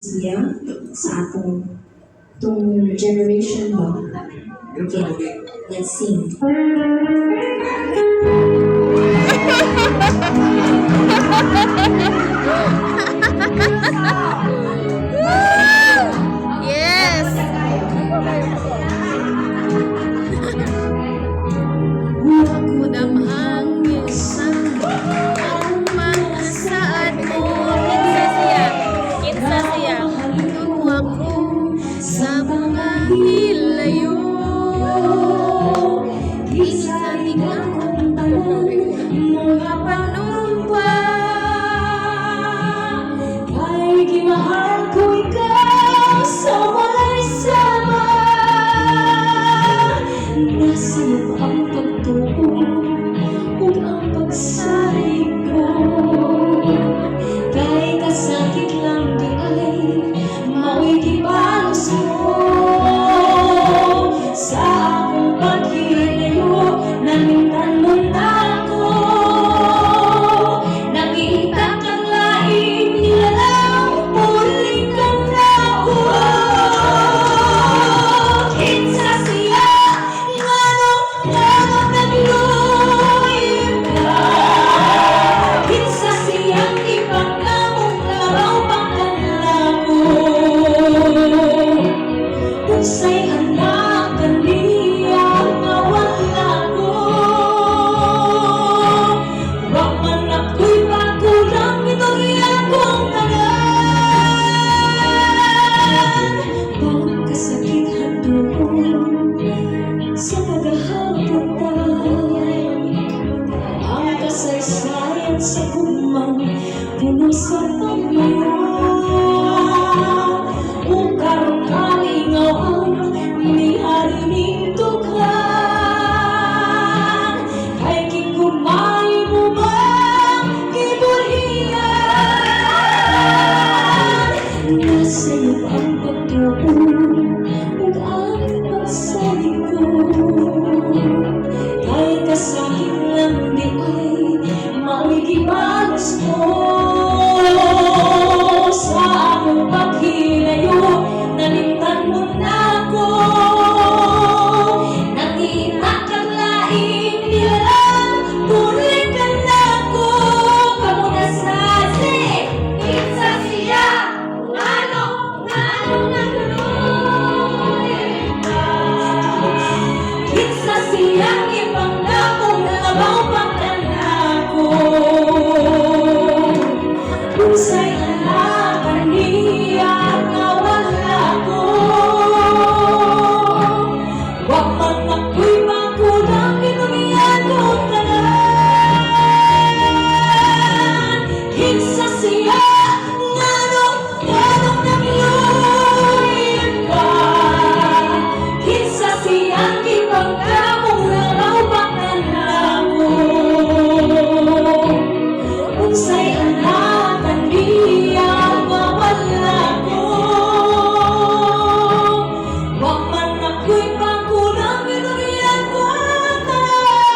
siya sa atong generation ba? Okay, let's sing. Yes! Kudamhang minsan ang mga saad mo. Kinsa siya tuwa ko sa mga hilayo. Isanig akong mga panumpa. Ay gimahal ko ikaw sa walay sama. Nasa'yo ang pagtuon ug ang pagsalig ko. Kay kasakit lang di ay mao'y gibalos mo. Sa akong paghilayo nangitan mo na ako. Nakita kang laing nilalaw muling kang ako. Kinsa siya nganong nagluyog ka. Kinsa siyang ipagkamong labaw pagkanlako. Unsay anak kaniya nga wala ko. Wa man ako'y pagkulang itong iyakong tanan. Pagkasakit handoon sa paghahabutan. Ang kasaysayan sa kumang puno sa pagmayan. Kung karoon kalingawan ni harining tuklan. Kay kigumay mo ba kibuhian. Nasa'yo ang pagtuon ug ang pagsalig ko. Kay kasakit lang di ay mao'y gibalos mo. Sa akong paghilayo nalimtan mo na ako. Nakita kang laing nilalang tuloy ka na ako. Kamu na sasi kinsa siya nganong nagluyog ka. Kinsa siyang ipangakong labaw pagkanlako. Unsay anak kaniya nga wala ko. Wa man ako'y magkulang itong iyakong tanan. Kinsa siya nganong nagluyog ka. Kinsa siyang ipagkamong labaw pagkanlako. Unsay anak kaniya nga wala ko. Wa man ako'y pagkulang itong iyakong tanan.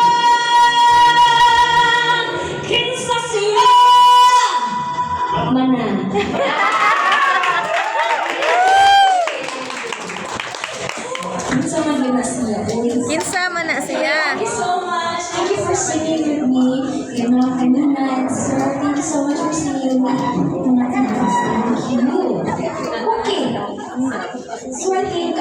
Kinsa siya mana. Kinsa man yun na siya. Kinsa man na siya. Thank you so much. Thank you for singing with me. Yung mga kanina. So, thank you so much for singing with me. Thank you. Okay. So, I think,